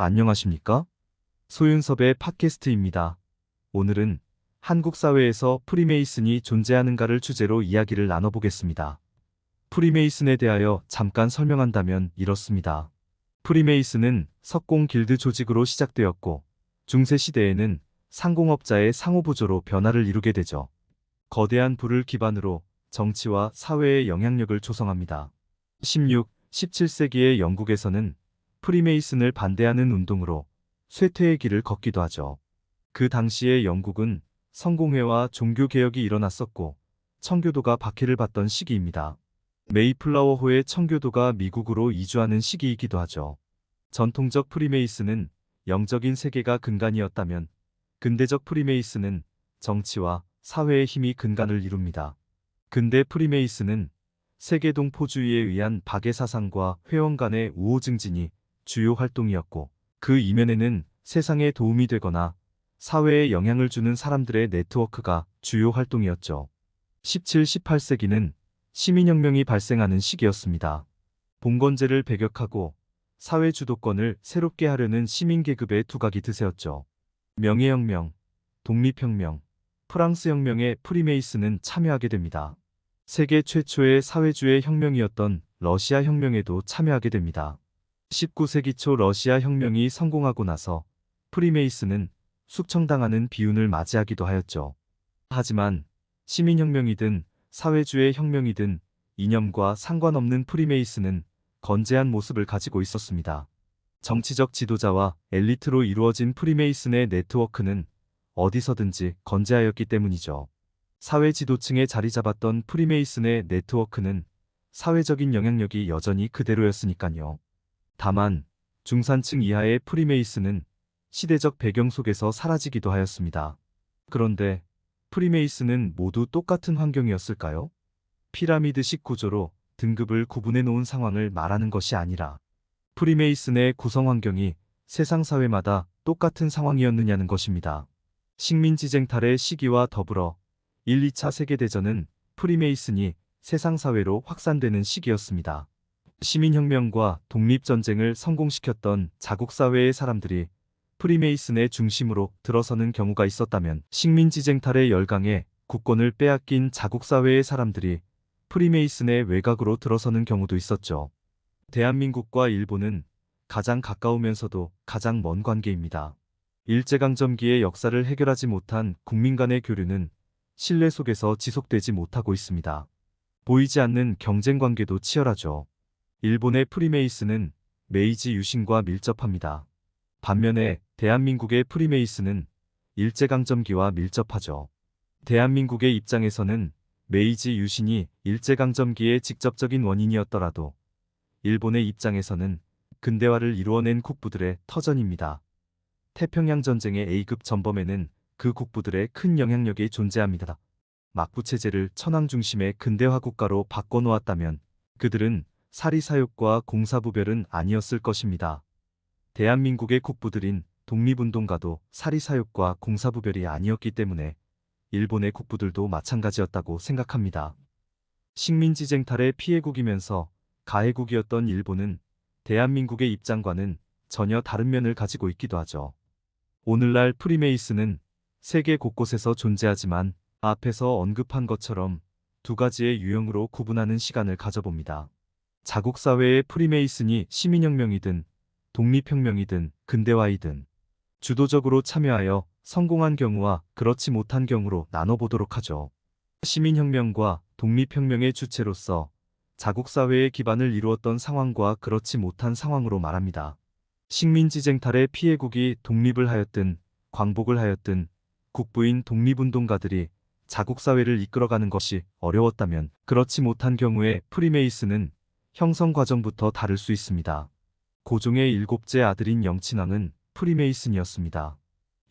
안녕하십니까? 소윤섭의 팟캐스트입니다. 오늘은 한국 사회에서 프리메이슨이 존재하는가를 주제로 이야기를 나눠보겠습니다. 프리메이슨에 대하여 잠깐 설명한다면 이렇습니다. 프리메이슨은 석공 길드 조직으로 시작되었고, 중세 시대에는 상공업자의 상호부조로 변화를 이루게 되죠. 거대한 부를 기반으로 정치와 사회의 영향력을 조성합니다. 16, 17세기의 영국에서는 프리메이슨을 반대하는 운동으로 쇠퇴의 길을 걷기도 하죠. 그 당시에 영국은 성공회와 종교개혁이 일어났었고 청교도가 박해를 받던 시기입니다. 메이플라워호의 청교도가 미국으로 이주하는 시기이기도 하죠. 전통적 프리메이슨은 영적인 세계가 근간이었다면 근대적 프리메이슨은 정치와 사회의 힘이 근간을 이룹니다. 근대 프리메이슨은 세계동포주의에 의한 박해 사상과 회원 간의 우호 증진이 주요 활동이었고, 그 이면에는 세상에 도움이 되거나 사회에 영향을 주는 사람들의 네트워크가 주요 활동이었죠. 17, 18세기는 시민혁명이 발생하는 시기였습니다. 봉건제를 배격하고 사회 주도권을 새롭게 하려는 시민계급의 두각이 드세웠죠. 명예혁명, 독립혁명, 프랑스혁명에 프리메이슨은 참여하게 됩니다. 세계 최초의 사회주의 혁명이었던 러시아 혁명에도 참여하게 됩니다. 19세기 초 러시아 혁명이 성공하고 나서 프리메이슨은 숙청당하는 비운을 맞이하기도 하였죠. 하지만 시민혁명이든 사회주의 혁명이든 이념과 상관없는 프리메이슨은 건재한 모습을 가지고 있었습니다. 정치적 지도자와 엘리트로 이루어진 프리메이슨의 네트워크는 어디서든지 건재하였기 때문이죠. 사회 지도층에 자리 잡았던 프리메이슨의 네트워크는 사회적인 영향력이 여전히 그대로였으니까요. 다만 중산층 이하의 프리메이슨은 시대적 배경 속에서 사라지기도 하였습니다. 그런데 프리메이슨은 모두 똑같은 환경이었을까요? 피라미드식 구조로 등급을 구분해 놓은 상황을 말하는 것이 아니라 프리메이슨의 구성 환경이 세상 사회마다 똑같은 상황이었느냐는 것입니다. 식민지쟁탈의 시기와 더불어 1, 2차 세계대전은 프리메이슨이 세상 사회로 확산되는 시기였습니다. 시민혁명과 독립전쟁을 성공시켰던 자국사회의 사람들이 프리메이슨의 중심으로 들어서는 경우가 있었다면, 식민지쟁탈의 열강에 국권을 빼앗긴 자국사회의 사람들이 프리메이슨의 외곽으로 들어서는 경우도 있었죠. 대한민국과 일본은 가장 가까우면서도 가장 먼 관계입니다. 일제강점기의 역사를 해결하지 못한 국민 간의 교류는 신뢰 속에서 지속되지 못하고 있습니다. 보이지 않는 경쟁관계도 치열하죠. 일본의 프리메이슨은 메이지 유신과 밀접합니다. 반면에 대한민국의 프리메이슨은 일제강점기와 밀접하죠. 대한민국의 입장에서는 메이지 유신이 일제강점기의 직접적인 원인이었더라도 일본의 입장에서는 근대화를 이루어낸 국부들의 터전입니다. 태평양 전쟁의 A급 전범에는 그 국부들의 큰 영향력이 존재합니다. 막부체제를 천황 중심의 근대화 국가로 바꿔놓았다면 그들은 사리사욕과 공사부별은 아니었을 것입니다. 대한민국의 국부들인 독립운동가도 사리사욕과 공사부별이 아니었기 때문에 일본의 국부들도 마찬가지였다고 생각합니다. 식민지쟁탈의 피해국이면서 가해국이었던 일본은 대한민국의 입장과는 전혀 다른 면을 가지고 있기도 하죠. 오늘날 프리메이슨은 세계 곳곳에서 존재하지만 앞에서 언급한 것처럼 두 가지의 유형으로 구분하는 시간을 가져봅니다. 자국사회의 프리메이슨이 시민혁명이든 독립혁명이든 근대화이든 주도적으로 참여하여 성공한 경우와 그렇지 못한 경우로 나눠보도록 하죠. 시민혁명과 독립혁명의 주체로서 자국사회의 기반을 이루었던 상황과 그렇지 못한 상황으로 말합니다. 식민지쟁탈의 피해국이 독립을 하였든 광복을 하였든 국부인 독립운동가들이 자국사회를 이끌어가는 것이 어려웠다면, 그렇지 못한 경우에 프리메이슨은 형성 과정부터 다를 수 있습니다. 고종의 7째 아들인 영친왕은 프리메이슨이었습니다.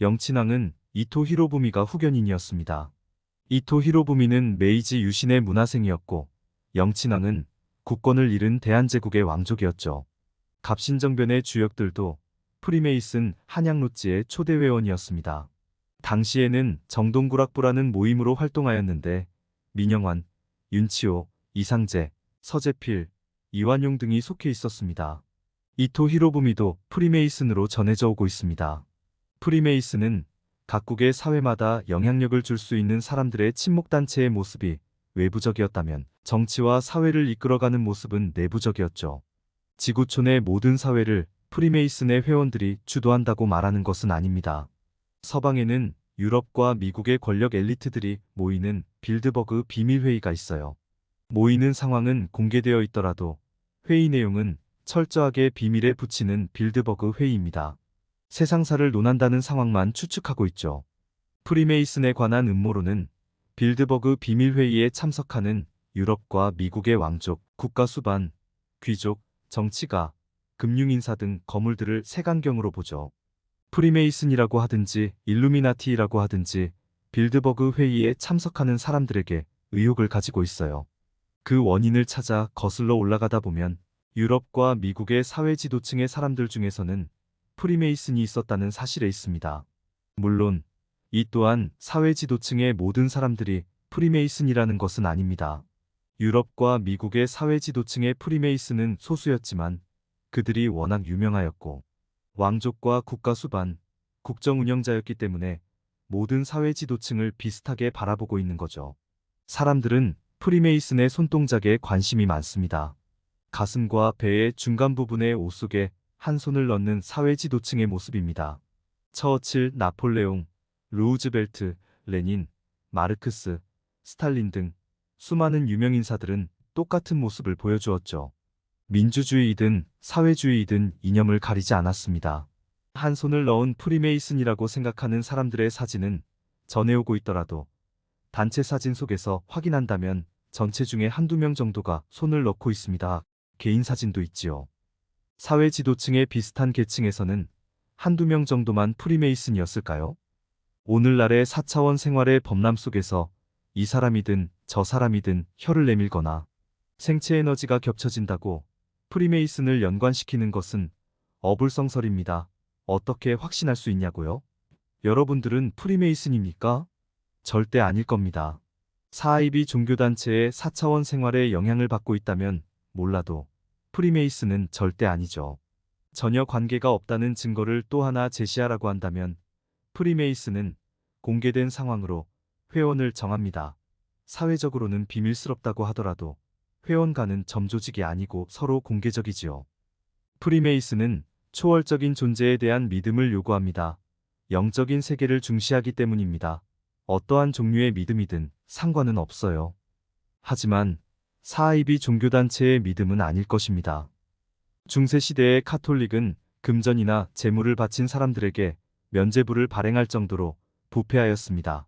영친왕은 이토 히로부미가 후견인이었습니다. 이토 히로부미는 메이지 유신의 문화생이었고 영친왕은 국권을 잃은 대한제국의 왕족이었죠. 갑신정변의 주역들도 프리메이슨 한양로지의 초대 회원이었습니다. 당시에는 정동구락부라는 모임으로 활동하였는데 민영환, 윤치호, 이상재, 서재필, 이완용 등이 속해 있었습니다. 이토 히로부미도 프리메이슨으로 전해져 오고 있습니다. 프리메이슨은 각국의 사회마다 영향력을 줄 수 있는 사람들의 친목단체의 모습이 외부적이었다면 정치와 사회를 이끌어가는 모습은 내부적이었죠. 지구촌의 모든 사회를 프리메이슨의 회원들이 주도한다고 말하는 것은 아닙니다. 서방에는 유럽과 미국의 권력 엘리트들이 모이는 빌드버그 비밀회의가 있어요. 모이는 상황은 공개되어 있더라도 회의 내용은 철저하게 비밀에 붙이는 빌드버그 회의입니다. 세상사를 논한다는 상황만 추측하고 있죠. 프리메이슨에 관한 음모론은 빌드버그 비밀회의에 참석하는 유럽과 미국의 왕족, 국가수반, 귀족, 정치가, 금융인사 등 거물들을 색안경으로 보죠. 프리메이슨이라고 하든지 일루미나티라고 하든지 빌드버그 회의에 참석하는 사람들에게 의혹을 가지고 있어요. 그 원인을 찾아 거슬러 올라가다 보면 유럽과 미국의 사회 지도층의 사람들 중에서는 프리메이슨이 있었다는 사실에 있습니다. 물론 이 또한 사회 지도층의 모든 사람들이 프리메이슨이라는 것은 아닙니다. 유럽과 미국의 사회 지도층의 프리메이슨은 소수였지만 그들이 워낙 유명하였고 왕족과 국가 수반, 국정 운영자였기 때문에 모든 사회 지도층을 비슷하게 바라보고 있는 거죠. 사람들은 프리메이슨의 손동작에 관심이 많습니다. 가슴과 배의 중간 부분의 옷 속에 한 손을 넣는 사회 지도층의 모습입니다. 처칠, 나폴레옹, 루즈벨트, 레닌, 마르크스, 스탈린 등 수많은 유명인사들은 똑같은 모습을 보여주었죠. 민주주의이든 사회주의이든 이념을 가리지 않았습니다. 한 손을 넣은 프리메이슨이라고 생각하는 사람들의 사진은 전해오고 있더라도 단체 사진 속에서 확인한다면 전체 중에 한두 명 정도가 손을 넣고 있습니다. 개인 사진도 있지요. 사회 지도층의 비슷한 계층에서는 한두 명 정도만 프리메이슨이었을까요? 오늘날의 4차원 생활의 범람 속에서 이 사람이든 저 사람이든 혀를 내밀거나 생체 에너지가 겹쳐진다고 프리메이슨을 연관시키는 것은 어불성설입니다. 어떻게 확신할 수 있냐고요? 여러분들은 프리메이슨입니까? 절대 아닐 겁니다. 사이비 종교단체의 4차원 생활에 영향을 받고 있다면 몰라도 프리메이슨은 절대 아니죠. 전혀 관계가 없다는 증거를 또 하나 제시하라고 한다면 프리메이슨은 공개된 상황으로 회원을 정합니다. 사회적으로는 비밀스럽다고 하더라도 회원과는 점조직이 아니고 서로 공개적이지요. 프리메이슨은 초월적인 존재에 대한 믿음을 요구합니다. 영적인 세계를 중시하기 때문입니다. 어떠한 종류의 믿음이든 상관은 없어요. 하지만 사이비 종교단체의 믿음은 아닐 것입니다. 중세시대의 카톨릭은 금전이나 재물을 바친 사람들에게 면죄부를 발행할 정도로 부패하였습니다.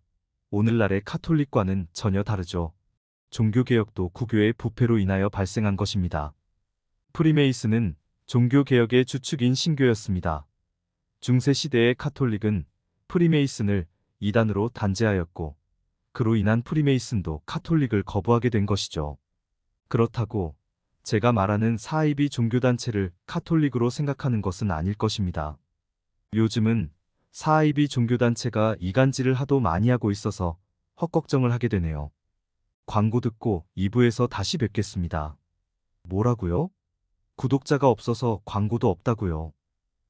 오늘날의 카톨릭과는 전혀 다르죠. 종교개혁도 국교의 부패로 인하여 발생한 것입니다. 프리메이슨은 종교개혁의 주축인 신교였습니다. 중세시대의 카톨릭은 프리메이슨을 이단으로 단죄하였고 그로 인한 프리메이슨도 카톨릭을 거부하게 된 것이죠. 그렇다고 제가 말하는 사이비 종교단체를 카톨릭으로 생각하는 것은 아닐 것입니다. 요즘은 사이비 종교단체가 이간질을 하도 많이 하고 있어서 헛걱정을 하게 되네요. 광고 듣고 2부에서 다시 뵙겠습니다. 뭐라고요? 구독자가 없어서 광고도 없다고요.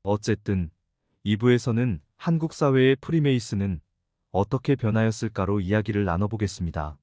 어쨌든 2부에서는 한국 사회의 프리메이슨은 어떻게 변하였을까로 이야기를 나눠보겠습니다.